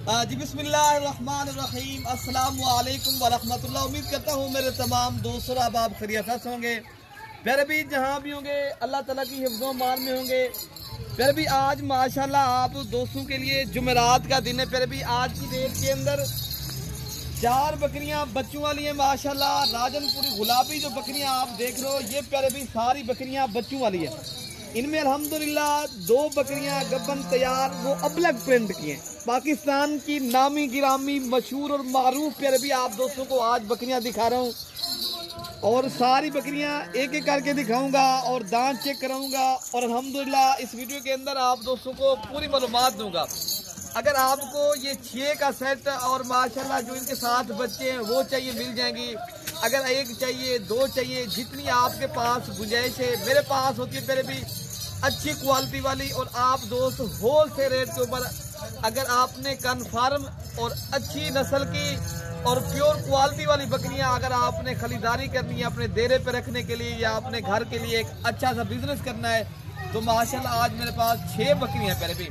जी बिस्मिल्लाहिर्रहमानिर्रहीम, अस्सलाम वालेकुम वरहमतुल्लाह। उम्मीद करता हूँ मेरे तमाम दोस्तों अब आप खैरियत से होंगे। फिर भी जहाँ भी होंगे अल्लाह ताला की हिफ्ज़ो मान में होंगे। फिर भी आज माशाल्लाह आप दोस्तों के लिए जुमेरात का दिन है। फिर भी आज की डेट के अंदर 4 बकरियां बच्चों वाली हैं माशाल्लाह। राजनपुरी गुलाबी जो बकरियां आप देख रहे हो ये फिर भी सारी बकरियां बच्चों वाली है। इनमें अल्हम्दुलिल्लाह 2 बकरियां गब्बन तैयार, वो अबलग प्रिंट की हैं। पाकिस्तान की नामी गिरामी मशहूर और मारूफ फिर भी आप दोस्तों को आज बकरियां दिखा रहा हूँ और सारी बकरियां एक एक करके दिखाऊंगा और दांत चेक कराऊंगा और अल्हम्दुलिल्लाह इस वीडियो के अंदर आप दोस्तों को पूरी मालूमात दूंगा। अगर आपको ये 6 का सेट और माशाल्लाह जो इनके साथ बच्चे हैं वो चाहिए मिल जाएंगी। अगर 1 चाहिए 2 चाहिए, जितनी आपके पास गुंजाइश है मेरे पास होती है फिर भी अच्छी क्वालिटी वाली। और आप दोस्त होल से रेट के ऊपर अगर आपने कन्फर्म और अच्छी नस्ल की और प्योर क्वालिटी वाली बकरियां अगर आपने खरीदारी करनी है अपने डेरे पे रखने के लिए या अपने घर के लिए एक अच्छा सा बिजनेस करना है तो माशाल्लाह आज मेरे पास 6 बकरियां पहले भी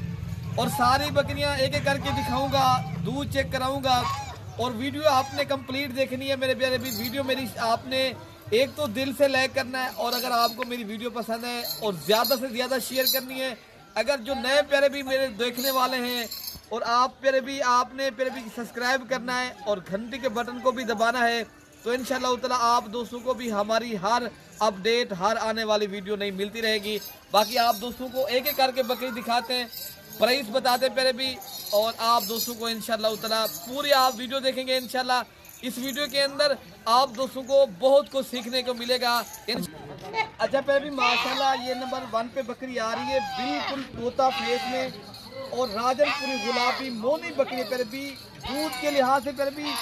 और सारी बकरियां एक एक करके दिखाऊंगा, दूध चेक कराऊंगा। और वीडियो आपने कंप्लीट देखनी है मेरे प्यारे भी। वीडियो मेरी आपने एक तो दिल से लाइक करना है और अगर आपको मेरी वीडियो पसंद है और ज़्यादा से ज़्यादा शेयर करनी है। अगर जो नए प्यारे भी मेरे देखने वाले हैं और आप प्यारे भी आपने प्यारे भी सब्सक्राइब करना है और घंटी के बटन को भी दबाना है तो इंशाल्लाह ताला आप दोस्तों को भी हमारी हर अपडेट हर आने वाली वीडियो नहीं मिलती रहेगी। बाकी आप दोस्तों को एक एक करके बकरी दिखाते हैं, प्राइस बताते पहले भी और आप दोस्तों को इंशाल्लाह ताला पूरी आप वीडियो देखेंगे। इंशाल्लाह इस वीडियो के अंदर आप दोस्तों को बहुत कुछ सीखने को मिलेगा। अच्छा पहले भी माशाल्लाह ये नंबर 1 पे बकरी आ रही है बिल्कुल तोता फेस में और राजनपुरी गुलाबी मोनी बकरी। पहले भी दूध के लिहाज से पहले भी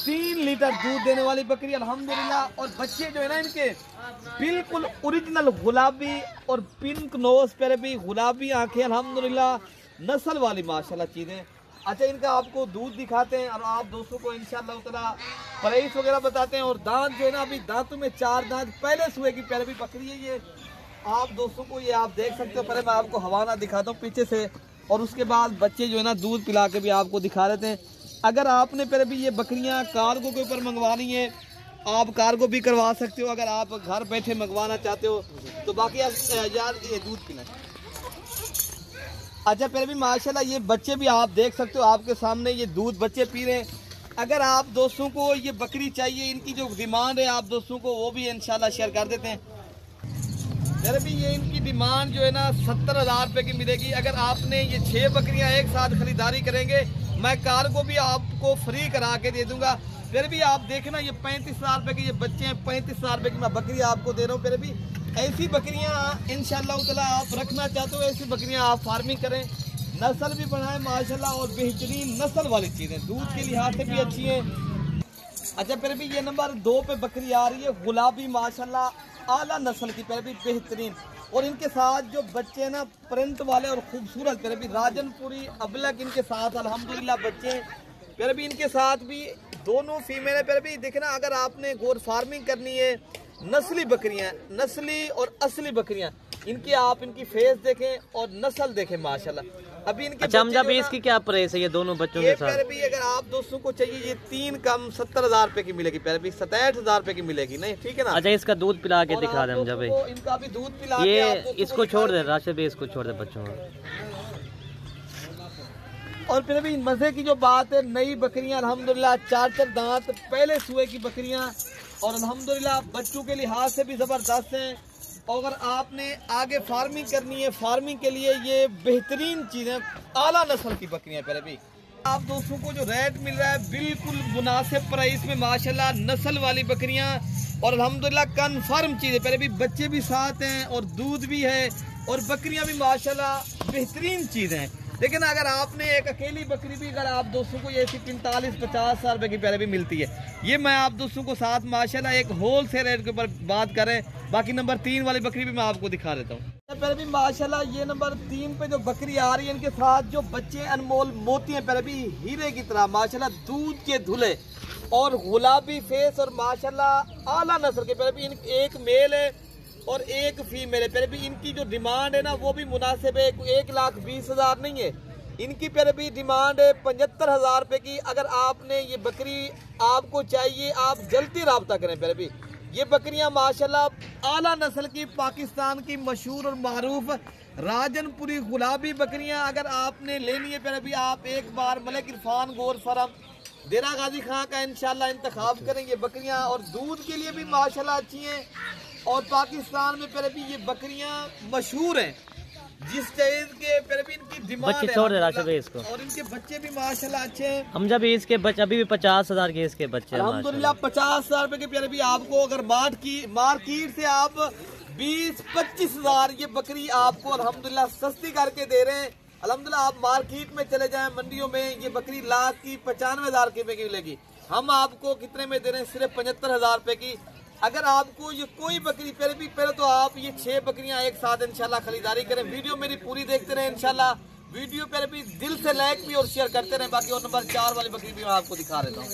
3 लीटर दूध देने वाली बकरी अल्हम्दुलिल्लाह। और बच्चे जो है ना इनके बिल्कुल ओरिजिनल गुलाबी और पिंक नोज पर भी गुलाबी आंखें अल्हम्दुलिल्लाह नस्ल वाली माशाल्लाह चीज़ें। अच्छा इनका आपको दूध दिखाते हैं और आप दोस्तों को इंशाल्लाह ताला प्राइस वगैरह बताते हैं। और दांत जो है ना अभी दांतों में 4 दांत पहले सुए की पहले भी बकरी है ये आप दोस्तों को ये आप देख सकते हो। पहले मैं आपको हवाना दिखाता हूँ पीछे से और उसके बाद बच्चे जो है ना दूध पिला के भी आपको दिखा देते हैं। अगर आपने पहले भी ये बकरियाँ कार्गो के ऊपर मंगवानी है आप कार्गो भी करवा सकते हो। अगर आप घर बैठे मंगवाना चाहते हो तो बाकी आप यार ये दूध पीना। अच्छा पहले भी माशाल्लाह ये बच्चे भी आप देख सकते हो आपके सामने ये दूध बच्चे पी रहे हैं। अगर आप दोस्तों को ये बकरी चाहिए इनकी जो डिमांड है आप दोस्तों को वो भी इंशाल्लाह शेयर कर देते हैं। पहले भी ये इनकी डिमांड जो है ना 70,000 रुपये की मिलेगी। अगर आपने ये 6 बकरियां एक साथ खरीदारी करेंगे मैं कार्गो भी आपको फ्री करा के दे दूंगा। फिर भी आप देखना ये 35,000 रुपये के ये बच्चे हैं। 35,000 रुपये की मैं बकरी आपको दे रहा हूँ। फिर भी ऐसी बकरियां इंशाल्लाह ताला आप रखना चाहते हो ऐसी बकरियां आप फार्मिंग करें, नस्ल भी बढ़ाएं माशाल्लाह और बेहतरीन नस्ल वाली चीज़ें दूध के लिहाज से भी अच्छी हैं। अच्छा फिर भी ये नंबर 2 पे बकरी आ रही है गुलाबी माशाल्लाह आला नस्ल की फिर भी बेहतरीन और इनके साथ जो बच्चे ना प्रिंट वाले और खूबसूरत फिर भी राजनपुरी अबलग इनके साथ अल्हम्दुलिल्लाह बच्चे। फिर भी इनके साथ भी दोनों फीमेल है। फिर भी देखना अगर आपने गोर फार्मिंग करनी है नस्ली बकरियां नस्ली और असली बकरियां इनकी आप इनकी फेस देखें और नस्ल देखें माशाल्लाह। अभी इनके अच्छा भी इसकी क्या प्राइस है ये दोनों बच्चों के साथ? भी अगर आप दोस्तों को चाहिए ये 3 कम 70,000 रुपए की मिलेगी। पहले भी 67,000 रुपए की मिलेगी नहीं ठीक है ना। अच्छा इसका दूध पिला के दिखा दे जब इनका भी दूध पिला ये इसको छोड़ दे राशिद भी इसको छोड़ दे बच्चों को। और फिर भी मजे की जो बात है नई बकरियां अल्हम्दुलिल्लाह 4 दांत पहले सुए की बकरियां और अल्हम्दुलिल्लाह बच्चों के लिहाज से भी जबरदस्त हैं। और अगर आपने आगे फार्मिंग करनी है फार्मिंग के लिए ये बेहतरीन चीजें आला नस्ल की बकरियां। पहले भी आप दोस्तों को जो रेट मिल रहा है बिल्कुल मुनासिब प्राइस में माशाल्लाह नस्ल वाली बकरियां और अल्हम्दुलिल्लाह कन्फर्म चीज़ है। पहले भी बच्चे भी साथ हैं और दूध भी है और बकरियां भी माशाल्लाह बेहतरीन चीज़ हैं। लेकिन अगर आपने एक अकेली बकरी भी अगर आप दोस्तों को ये 45-50,000 रुपये की पहले भी मिलती है ये मैं आप दोस्तों को साथ माशाल्लाह एक होल सेल रेट के ऊपर बात करें। बाकी नंबर 3 वाली बकरी भी मैं आपको दिखा देता हूँ। पहले भी माशाल्लाह ये नंबर 3 पे जो बकरी आ रही है इनके साथ जो बच्चे अनमोल मोती हैं पहले भी हीरे की तरह माशाल्लाह दूध के धुले और गुलाबी फेस और माशाल्लाह आला नस्ल के। पहले भी एक मेल है और एक फीमेल है। फिर भी इनकी जो डिमांड है ना वो भी मुनासिब है। 1,20,000 नहीं है इनकी प्यारे भी डिमांड है 75,000 रुपए की। अगर आपने ये बकरी आपको चाहिए, आप जल्दी रब्ता करें प्यारे भी। ये बकरियां माशाल्लाह आला नस्ल की पाकिस्तान की मशहूर और मारूफ राजनपुरी गुलाबी बकरियां अगर आपने लेनी है प्यारे भी, आप एक बार मलिक इरफान गोर फरम देरा गाजी खां का इंशाल्लाह इंतखाब करेंगे बकरियां। और दूध के लिए भी माशाल्लाह अच्छी हैं और पाकिस्तान में प्यारे भी ये बकरियां मशहूर हैं। जिस चीज के प्यारे भी इनकी डिमांड बच्चे छोड़ दे राशिद भाई इसको। और इनके बच्चे भी माशाल्लाह अच्छे हैं। हम जब इसके बच्चे अभी भी 50,000 के इसके बच्चे अल्हम्दुलिल्लाह 50,000 रुपए के प्यारे भी आपको अगर मार्केट से आप 20-25 हजार ये बकरी आपको अल्हम्दुलिल्लाह सस्ती करके दे रहे हैं। अल्हम्दुलिल्लाह आप मार्केट में चले जाएं मंडियों में, ये बकरी लाख की 95,000 रुपए की मिलेगी। हम आपको कितने में दे रहे हैं? सिर्फ 75,000 रुपए की। अगर आपको ये कोई बकरी पहले तो आप ये 6 बकरियां एक साथ इंशाल्लाह खरीदारी करें। वीडियो मेरी पूरी देखते रहे इंशाल्लाह। वीडियो पहले भी दिल से लाइक भी और शेयर करते रहे। बाकी और नंबर 4 वाली बकरी भी मैं आपको दिखा देता हूँ।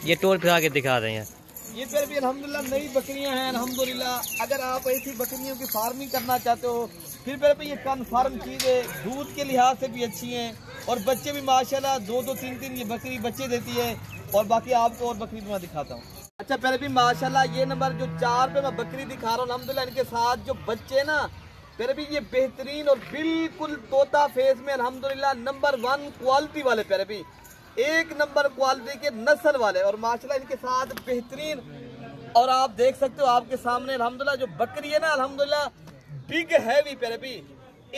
ये टोल फिरा के दिखा रहे हैं। ये फिर भी अल्हम्दुलिल्लाह नई बकरियां हैं अल्हम्दुलिल्लाह। अगर आप ऐसी बकरियों की फार्मिंग करना चाहते हो फिर भी ये कन्फर्म चीज़ है, दूध के लिहाज से भी अच्छी हैं और बच्चे भी माशाल्लाह 2-2, 3-3 ये बकरी बच्चे देती है। और बाकी आपको और बकरी भी मैं दिखाता हूँ। अच्छा पहले भी माशाल्लाह ये नंबर जो 4 पे मैं बकरी दिखा रहा हूँ अल्हम्दुलिल्लाह, इनके साथ जो बच्चे ना फिर भी ये बेहतरीन और बिल्कुल तोता फेस में अल्हम्दुलिल्लाह नंबर 1 क्वालिटी वाले प्यारे भी, एक नंबर क्वालिटी के नस्ल वाले और माशाल्लाह इनके साथ बेहतरीन। और आप देख सकते हो आपके सामने अल्हम्दुलिल्लाह जो बकरी है ना अल्हम्दुलिल्लाह बिग हैवी प्यारे भी,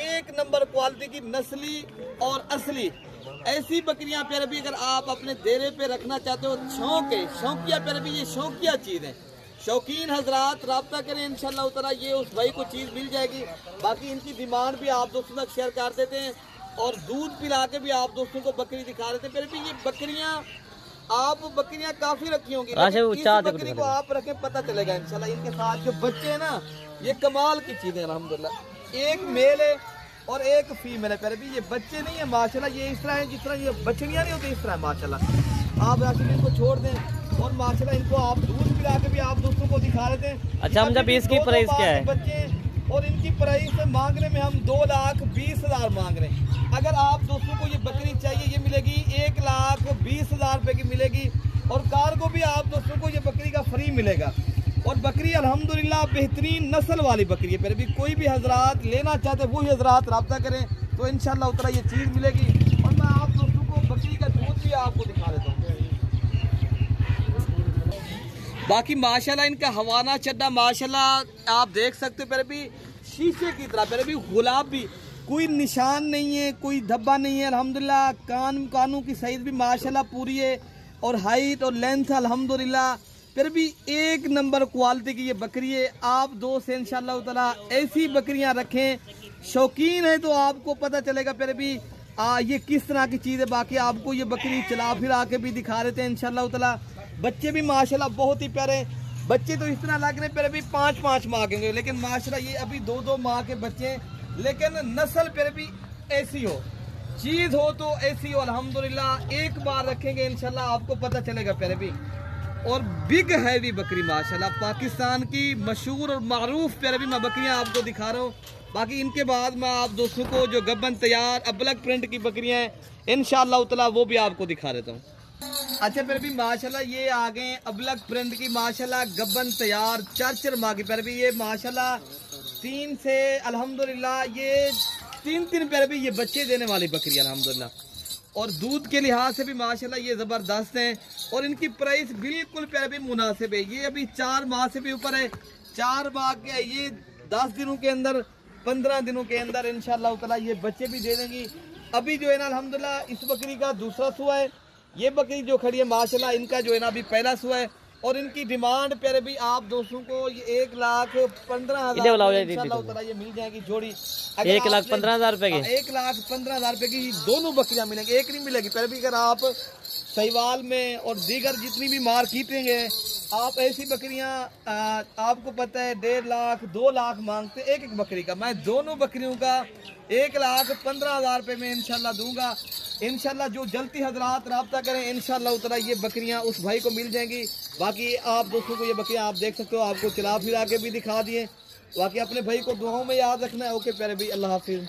एक नंबर क्वालिटी की नस्ली और असली ऐसी बकरियां प्यारे भी अगर आप अपने डेरे पे रखना चाहते हो शौक है, शौकिया प्यारे भी, ये शौकिया चीज़ है। शौकीन हजरात रब्ता करें इंशाल्लाह उतना ये उस भाई को चीज़ मिल जाएगी। बाकी इनकी डिमांड भी आप दोस्तों तक शेयर कर देते हैं और दूध पिला के भी आप दोस्तों को बकरी दिखा देते हैं। फिर भी ये बकरियां काफी रखी होंगी, बकरी को आप रखें पता चलेगा इंशाल्लाह। इनके साथ जो बच्चे हैं ना ये कमाल की चीज़ है अल्हम्दुलिल्लाह। एक मेल है और एक फीमेल है। फिर भी ये बच्चे नहीं है माशाल्लाह, ये इस तरह है जिस तरह ये बछड़ियां नहीं होती इस तरह माशाल्लाह। आप राशिद इनको छोड़ दें और माशाल्लाह इनको आप दूध पिला के भी आप दोस्तों को दिखा देते हैं। अच्छा हम जब इसकी प्राइस क्या है? बच्चे और इनकी प्राइस मांगने में हम 2,20,000 मांग रहे हैं। अगर आप दोस्तों को ये बकरी चाहिए ये मिलेगी 1,20,000 रुपए की मिलेगी और कार को भी आप दोस्तों को ये बकरी का फ्री मिलेगा। और बकरी अल्हम्दुलिल्लाह बेहतरीन नस्ल वाली बकरी है। फिर भी कोई भी हजरात लेना चाहते वही हजरात रब्ता करें तो इंशाल्लाह उतना ये चीज़ मिलेगी। और मैं आप दोस्तों को बकरी का दूध भी आपको दिखा देता हूँ। बाकी माशाल्लाह इनका हवाना चड्डा माशाल्लाह आप देख सकते हो फिर भी शीशे की तरह, फिर भी गुलाब भी कोई निशान नहीं है, कोई धब्बा नहीं है अल्हम्दुलिल्लाह। कानों की साइज भी माशाल्लाह पूरी है और हाइट और लेंथ अल्हम्दुलिल्लाह फिर भी एक नंबर क्वालिटी की ये बकरी है। आप दो से इंशाल्लाह ताला ऐसी बकरियां रखें, शौकीन है तो आपको पता चलेगा फिर भी ये किस तरह की चीज़ है। बाकी आपको ये बकरी चला फिरा के भी दिखा देते हैं इंशाल्लाह ताला। बच्चे भी माशाल्लाह बहुत ही प्यारे, बच्चे तो इस तरह लग रहे फिर भी 5-5 माह के होंगे, लेकिन माशाल्लाह ये अभी 2-2 माह के बच्चे हैं। लेकिन नस्ल फिर भी ऐसी हो, चीज़ हो तो ऐसी हो अल्हम्दुलिल्लाह। एक बार रखेंगे इंशाल्लाह आपको पता चलेगा फिर भी। और बिग हैवी बकरी माशाल्लाह पाकिस्तान की मशहूर और मारूफ प्यारे भी मैं बकरियां आपको दिखा रहा हूँ। बाकी इनके बाद मैं आप दोस्तों को जो गब्बन तैयार अबलग प्रिंट की बकरियां हैं इंशाल्लाह ताला वो भी आपको दिखा देता हूँ। अच्छा फिर भी माशाल्लाह ये आ गए अबलग प्रिंट की माशाल्लाह गब्बन तैयार 4 माह की। फिर भी ये माशाल्लाह 3 से अल्हम्दुलिल्लाह ये 3 पैर भी ये बच्चे देने वाली बकरी अल्हम्दुलिल्लाह। और दूध के लिहाज से भी माशाल्लाह ये ज़बरदस्त हैं और इनकी प्राइस बिल्कुल प्यारे भी मुनासिब है। ये अभी 4 माह से भी ऊपर है, 4 माह के ये 10 दिनों के अंदर 15 दिनों के अंदर इंशाल्लाह ताला ये बच्चे भी दे देंगी। अभी जो है ना अल्हम्दुलिल्लाह इस बकरी का दूसरा सुआ है। ये बकरी जो खड़ी है माशाल्लाह इनका जो है ना अभी पहला सुआ है और इनकी डिमांड प्यारे भी आप दोस्तों को ये 1,15,000 इंशाल्लाह ताला ये मिल जाएगी जोड़ी। 1,15,000 रुपए की 1,15,000 रुपए की दोनों बकरियां मिलेंगी, एक नहीं मिलेगी। फिर भी अगर आप सहीवाल में और दीगर जितनी भी मार्केटिंग है आप ऐसी बकरियां आपको पता है 1.5 लाख 2 लाख मांगते एक एक बकरी का। मैं दोनों बकरियों का 1,15,000 रुपए में इंशाल्लाह दूंगा। इंशाल्लाह जो जल्दी हजरात रब्ता करें इंशाल्लाह उतना ये बकरियां उस भाई को मिल जाएंगी। बाकी आप दोस्तों को ये बकरियां आप देख सकते हो, आपको चला फिरा के भी दिखा दिए। बाकी अपने भाई को दुआओं में याद रखना है। ओके प्यारे भाई, अल्लाह हाफिज़।